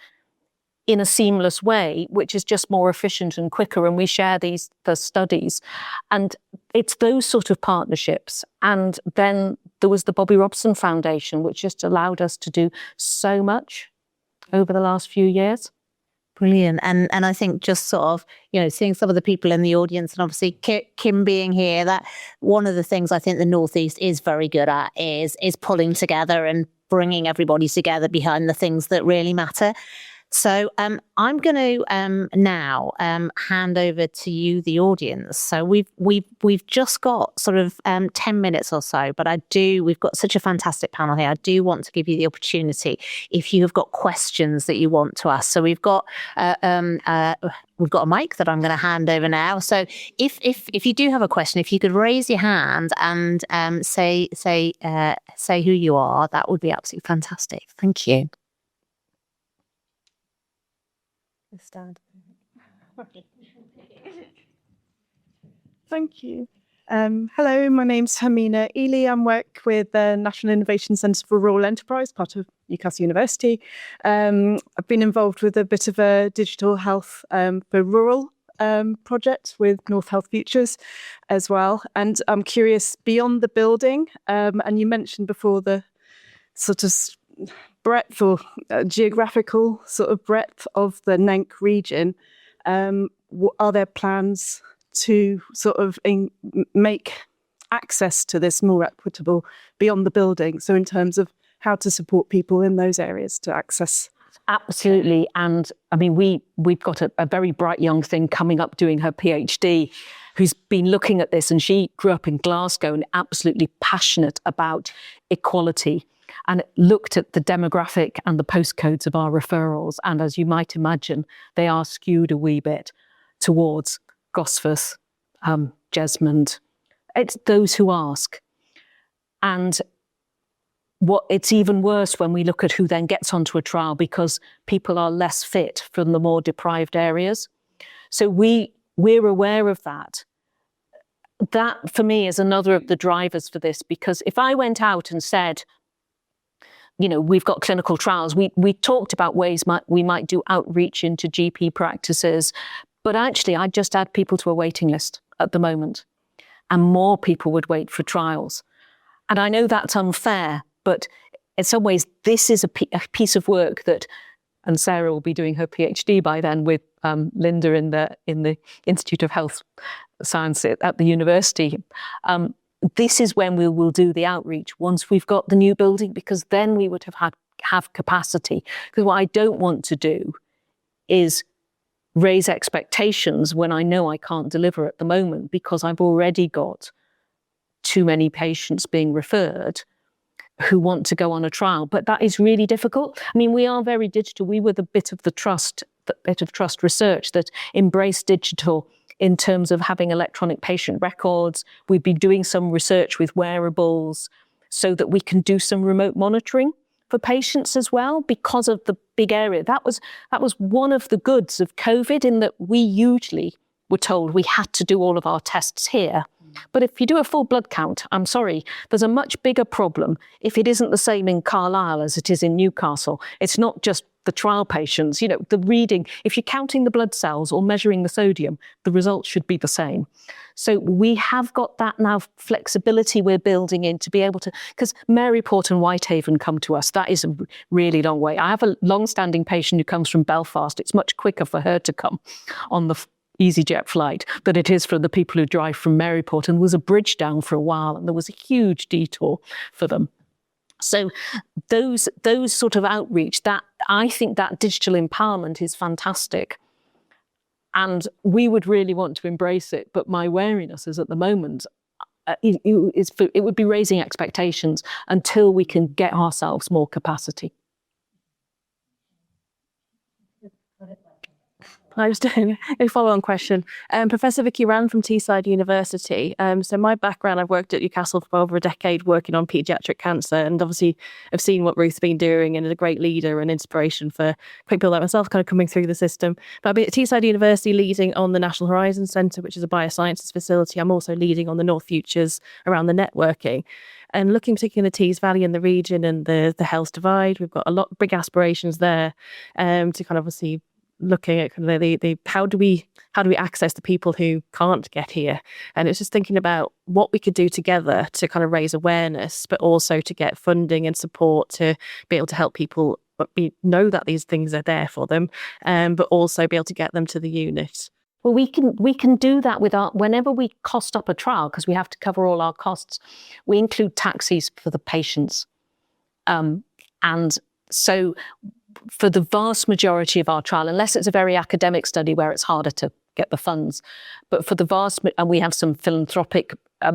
in a seamless way, which is just more efficient and quicker. And we share the studies. And it's those sort of partnerships. And then there was the Bobby Robson Foundation, which just allowed us to do so much over the last few years. Brilliant. And I think just sort of, seeing some of the people in the audience, and obviously Kim being here, that one of the things I think the Northeast is very good at is pulling together and bringing everybody together behind the things that really matter. So I'm going to now hand over to you, the audience. So we've just got sort of 10 minutes or so, but we've got such a fantastic panel here. I do want to give you the opportunity if you have got questions that you want to ask. So we've got a mic that I'm going to hand over now. So if you do have a question, if you could raise your hand and say who you are, that would be absolutely fantastic. Thank you. Stand. Thank you. Hello, my name's Hermina Ely. I work with the National Innovation Centre for Rural Enterprise, part of Newcastle University. I've been involved with a bit of a digital health for rural project with North Health Futures as well. And I'm curious, beyond the building, and you mentioned before the sort of breadth or geographical sort of breadth of the NENC region, are there plans to sort of make access to this more equitable beyond the building? So in terms of how to support people in those areas to access? Absolutely. And I mean, we've got a very bright young thing coming up doing her PhD who's been looking at this, and she grew up in Glasgow and absolutely passionate about equality, and looked at the demographic and the postcodes of our referrals. And as you might imagine, they are skewed a wee bit towards Gosforth, Jesmond. It's those who ask. And it's even worse when we look at who then gets onto a trial, because people are less fit from the more deprived areas. So we're aware of that. That, for me, is another of the drivers for this, because if I went out and said, we've got clinical trials, we talked about ways we might do outreach into GP practices, but actually I'd just add people to a waiting list at the moment, and more people would wait for trials. And I know that's unfair, but in some ways, this is a piece of work that, and Sarah will be doing her PhD by then with Linda in the Institute of Health Science at the university. This is when we will do the outreach once we've got the new building, because then we would have capacity. Because what I don't want to do is raise expectations when I know I can't deliver at the moment, because I've already got too many patients being referred who want to go on a trial. But that is really difficult. I mean, we are very digital. We were the bit of trust research that embraced digital in terms of having electronic patient records. We've been doing some research with wearables so that we can do some remote monitoring for patients as well, because of the big area. That was one of the goods of COVID, in that we usually were told we had to do all of our tests here. But if you do a full blood count, I'm sorry, there's a much bigger problem if it isn't the same in Carlisle as it is in Newcastle. It's not just the trial patients, the reading. If you're counting the blood cells or measuring the sodium, the results should be the same. So we have got that now flexibility we're building in to be able to, because Maryport and Whitehaven come to us. That is a really long way. I have a long-standing patient who comes from Belfast. It's much quicker for her to come on the EasyJet flight than it is for the people who drive from Maryport. And there was a bridge down for a while, and there was a huge detour for them. So those sort of outreach, that I think that digital empowerment is fantastic. And we would really want to embrace it. But my wariness is, at the moment, it would be raising expectations until we can get ourselves more capacity. I was doing a follow-on question. Professor Vicky Rand from Teesside University. So my background, I've worked at Newcastle for over a decade working on paediatric cancer, and obviously I've seen what Ruth's been doing and is a great leader and inspiration for people like myself kind of coming through the system. But I've been at Teesside University leading on the National Horizons Centre, which is a biosciences facility. I'm also leading on the North Futures around the networking. And looking particularly in the Tees Valley and the region and the health divide, we've got a lot big aspirations there to kind of obviously looking at kind of the how do we access the people who can't get here. And it's just thinking about what we could do together to kind of raise awareness, but also to get funding and support to be able to help people know that these things are there for them, but also be able to get them to the unit. Well, we can do that with whenever we cost up a trial, because we have to cover all our costs, we include taxis for the patients. And so for the vast majority of our trial, unless it's a very academic study where it's harder to get the funds, but for the and we have some philanthropic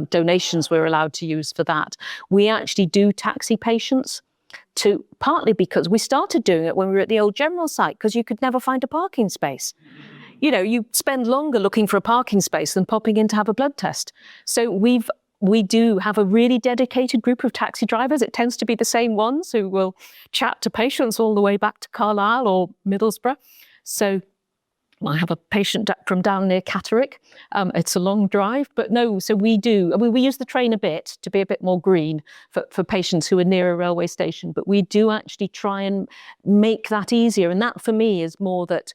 donations we're allowed to use for that, we actually do taxi patients, partly because we started doing it when we were at the old general site, because you could never find a parking space. You spend longer looking for a parking space than popping in to have a blood test. So we do have a really dedicated group of taxi drivers. It tends to be the same ones who will chat to patients all the way back to Carlisle or Middlesbrough. So I have a patient from down near Catterick. It's a long drive, but no, so we use the train a bit to be a bit more green for patients who are near a railway station, but we do actually try and make that easier. And that for me is more that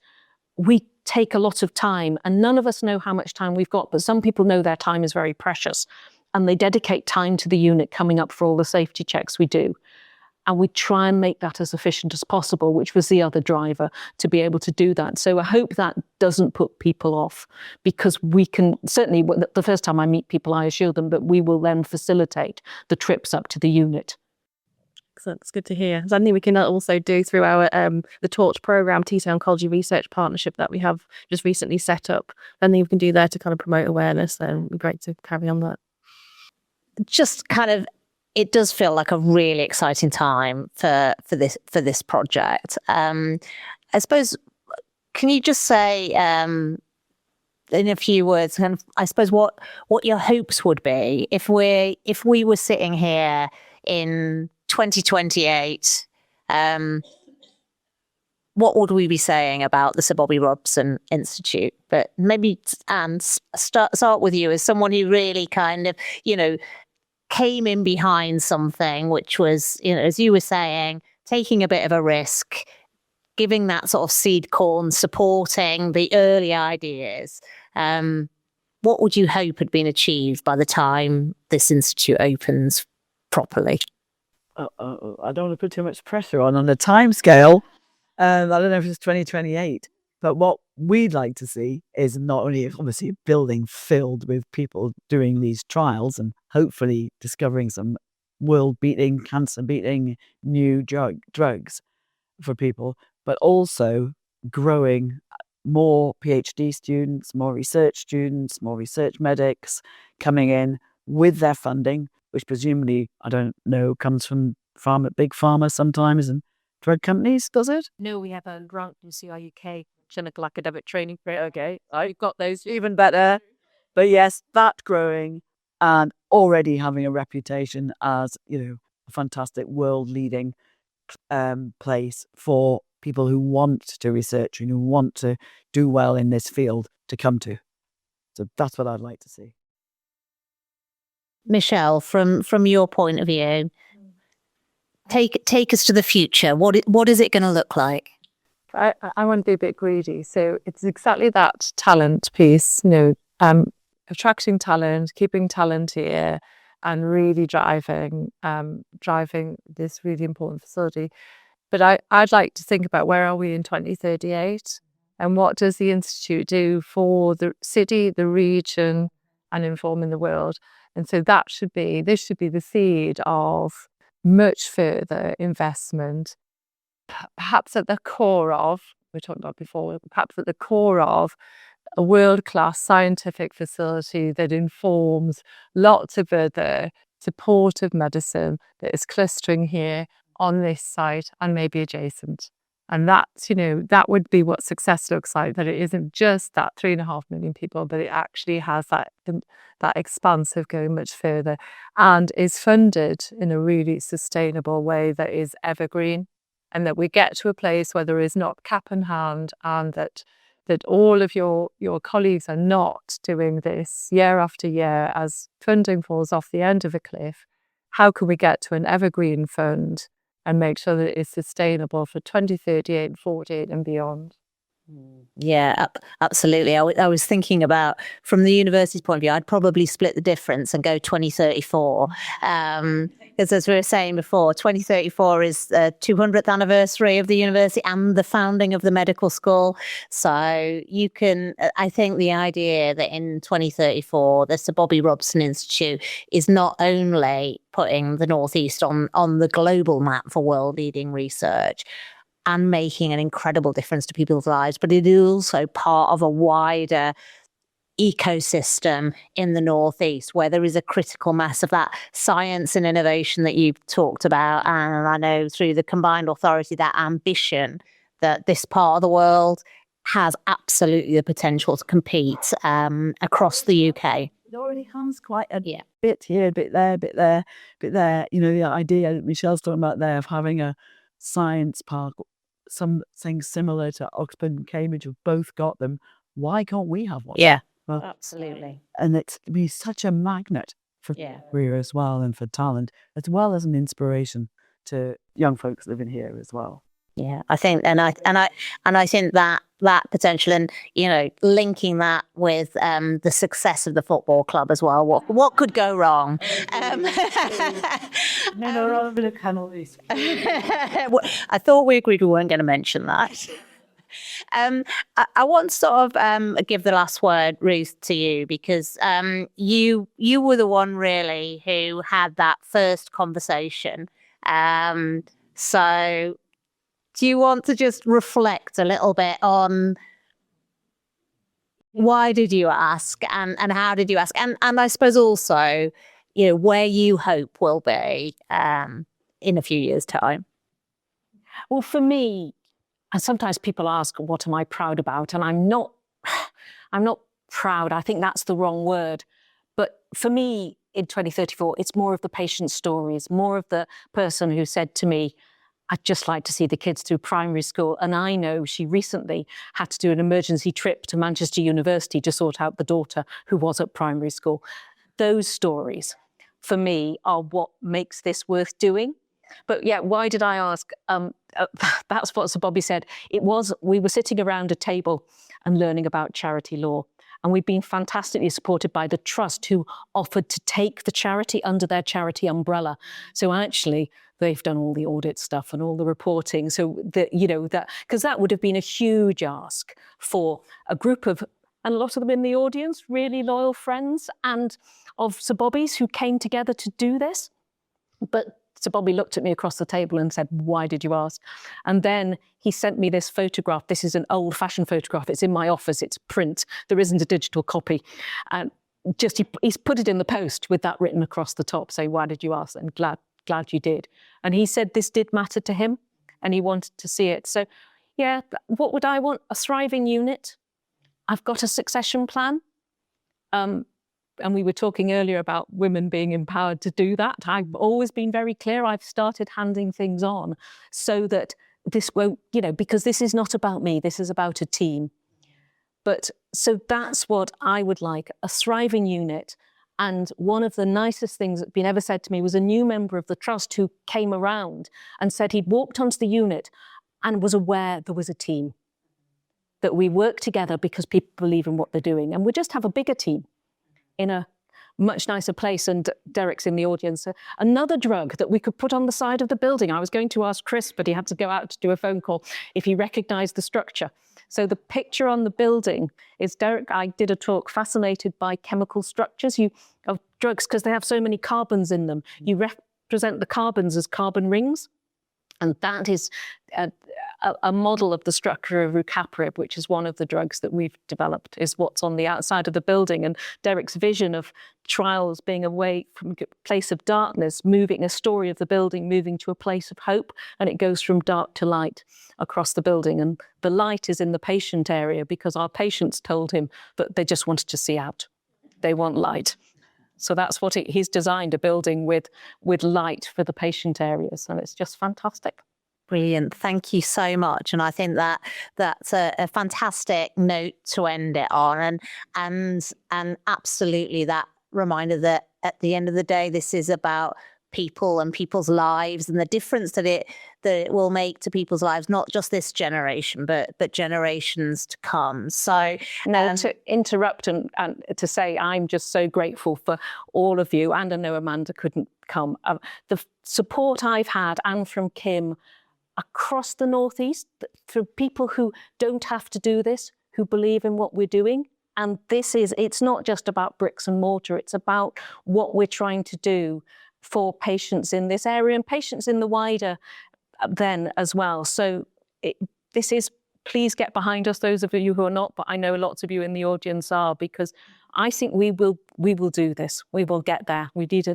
we take a lot of time, and none of us know how much time we've got, but some people know their time is very precious, and they dedicate time to the unit coming up for all the safety checks we do. And we try and make that as efficient as possible, which was the other driver, to be able to do that. So I hope that doesn't put people off, because we can certainly, the first time I meet people, I assure them that we will then facilitate the trips up to the unit. Excellent. That's good to hear. Something we can also do through our the Torch programme, T-cell oncology research partnership that we have just recently set up. Something we can do there to kind of promote awareness. It'd be great to carry on that. Just kind of, it does feel like a really exciting time for this project. I suppose, can you just say in a few words, kind of, I suppose what your hopes would be if we were sitting here in 2028? What would we be saying about the Sir Bobby Robson Institute? But maybe, Anne, start with you as someone who really kind of, came in behind something, which was, as you were saying, taking a bit of a risk, giving that sort of seed corn, supporting the early ideas. What would you hope had been achieved by the time this institute opens properly? I don't want to put too much pressure on the time scale. I don't know if it's 2028, but what we'd like to see is not only obviously a building filled with people doing these trials and hopefully discovering some world-beating, cancer-beating new drugs for people, but also growing more PhD students, more research medics coming in with their funding, which presumably, I don't know, comes from big pharma sometimes and drug companies, does it? No, we have a grant from CRUK, clinical academic training. Okay, I've got those even better. But yes, that growing and already having a reputation as, a fantastic world-leading place for people who want to research and who want to do well in this field to come to. So that's what I'd like to see. Michelle, from your point of view, take us to the future. What is it going to look like? I want to be a bit greedy. So it's exactly that talent piece, attracting talent, keeping talent here, and really driving this really important facility. But I'd like to think about where are we in 2038 and what does the Institute do for the city, the region, and informing the world. And so this should be the seed of much further investment, perhaps at the core of, we talked about before, perhaps at the core of a world-class scientific facility that informs lots of other supportive medicine that is clustering here on this site and maybe adjacent. And that's, that would be what success looks like, that it isn't just that 3.5 million people, but it actually has that expanse of going much further and is funded in a really sustainable way that is evergreen, and that we get to a place where there is not cap in hand, and that all of your colleagues are not doing this year after year as funding falls off the end of a cliff. How can we get to an evergreen fund and make sure that it is sustainable for 2038, 48 and beyond? Yeah, absolutely. I was thinking about, from the university's point of view, I'd probably split the difference and go 2034. Because as we were saying before, 2034 is the 200th anniversary of the university and the founding of the medical school. So I think the idea that in 2034, the Sir Bobby Robson Institute is not only putting the Northeast on the global map for world-leading research and making an incredible difference to people's lives, but it is also part of a wider ecosystem in the Northeast where there is a critical mass of that science and innovation that you've talked about. And I know through the combined authority, that ambition that this part of the world has absolutely the potential to compete across the UK. It already has quite a bit here, a bit there, bit there, bit there. The idea that Michelle's talking about there of having a science park, something similar to Oxford and Cambridge have both got them. Why can't we have one? Yeah, absolutely. And it's to be such a magnet for career as well, and for talent, as well as an inspiration to young folks living here as well. Yeah, I think, and I think that potential, and linking that with the success of the football club as well. What could go wrong? I thought we agreed we weren't going to mention that. I want to sort of give the last word, Ruth, to you, because you were the one really who had that first conversation. So do you want to just reflect a little bit on why did you ask and how did you ask? And I suppose also, where you hope will be in a few years' time. Well, for me, and sometimes people ask, what am I proud about? And I'm not proud. I think that's the wrong word. But for me, in 2034, it's more of the patient stories, more of the person who said to me, I'd just like to see the kids through primary school. And I know she recently had to do an emergency trip to Manchester University to sort out the daughter who was at primary school. Those stories, for me, are what makes this worth doing. But yeah, why did I ask? That's what Sir Bobby said. We were sitting around a table and learning about charity law. And we've been fantastically supported by the trust who offered to take the charity under their charity umbrella. So actually, they've done all the audit stuff and all the reporting. So that, you know, that, because that would have been a huge ask for a group of, and a lot of them in the audience, really loyal friends and of Sir Bobby's who came together to do this. But Sir Bobby looked at me across the table and said, "Why did you ask?" And then he sent me this photograph. This is an old-fashioned photograph. It's in my office. It's print. There isn't a digital copy. And just he's put it in the post with that written across the top, saying, "Why did you ask?" And glad you did. And he said this did matter to him, and he wanted to see it. So, yeah, what would I want? A thriving unit. I've got a succession plan. And we were talking earlier about women being empowered to do that. I've always been very clear. I've started handing things on so that this won't, you know, because this is not about me. This is about a team. But so that's what I would like, a thriving unit. And one of the nicest things that's been ever said to me was a new member of the trust who came around and said he'd walked onto the unit and was aware there was a team, that we work together because people believe in what they're doing. And we just have a bigger team in a much nicer place. And Derek's in the audience. Another drug that we could put on the side of the building. I was going to ask Chris, but he had to go out to do a phone call, if he recognised the structure. So the picture on the building is Derek. I did a talk fascinated by chemical structures of drugs because they have so many carbons in them. You represent the carbons as carbon rings. And that is a model of the structure of rucaparib, which is one of the drugs that we've developed, is what's on the outside of the building. And Derek's vision of trials being away from a place of darkness, moving a story of the building, moving to a place of hope, and it goes from dark to light across the building. And the light is in the patient area because our patients told him that they just wanted to see out. They want light. So that's what he's designed, a building with light for the patient areas. And it's just fantastic. Brilliant. Thank you so much. And I think that's a fantastic note to end it on. And absolutely that reminder that at the end of the day, this is about people and people's lives and the difference that it will make to people's lives, not just this generation, but generations to come. So now to interrupt and to say I'm just so grateful for all of you, and I know Amanda couldn't come. The support I've had, and from Kim, across the Northeast, for people who don't have to do this, who believe in what we're doing. And it's not just about bricks and mortar, it's about what we're trying to do for patients in this area and patients in the wider then as well. So please get behind us, those of you who are not, but I know lots of you in the audience are, because I think we will do this. We will get there. We need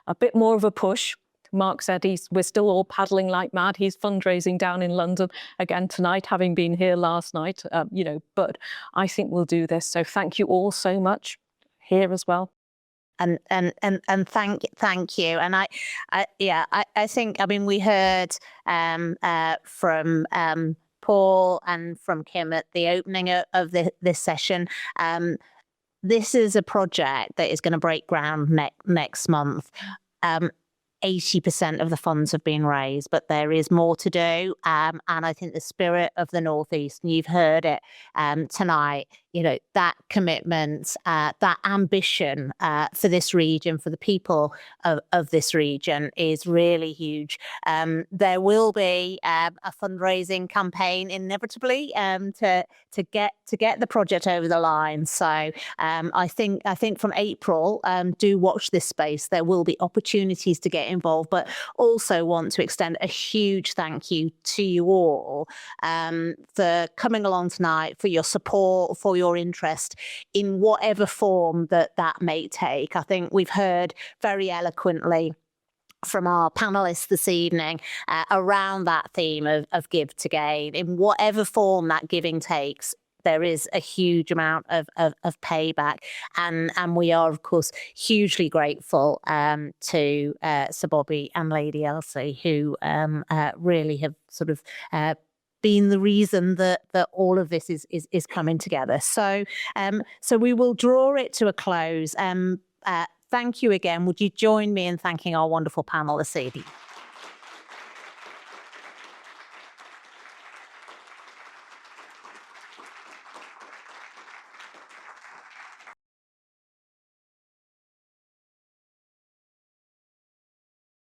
a bit more of a push. Mark said we're still all paddling like mad. He's fundraising down in London again tonight, having been here last night, but I think we'll do this. So thank you all so much here as well. And thank you. And I think, we heard from Paul and from Kim at the opening of this session. This is a project that is going to break ground next month. 80% of the funds have been raised, but there is more to do. And I think the spirit of the Northeast, and you've heard it tonight, that commitment, that ambition for this region, for the people of this region is really huge. There will be a fundraising campaign inevitably to get the project over the line. So I think from April, do watch this space. There will be opportunities to get involved, but also want to extend a huge thank you to you all for coming along tonight, for your support, for your interest in whatever form that may take. I think we've heard very eloquently from our panelists this evening around that theme of give to gain. In whatever form that giving takes, there is a huge amount of payback. And we are, of course, hugely grateful to Sir Bobby and Lady Elsie, who really have sort of been the reason that all of this is coming together. So we will draw it to a close. Thank you again. Would you join me in thanking our wonderful panel this evening?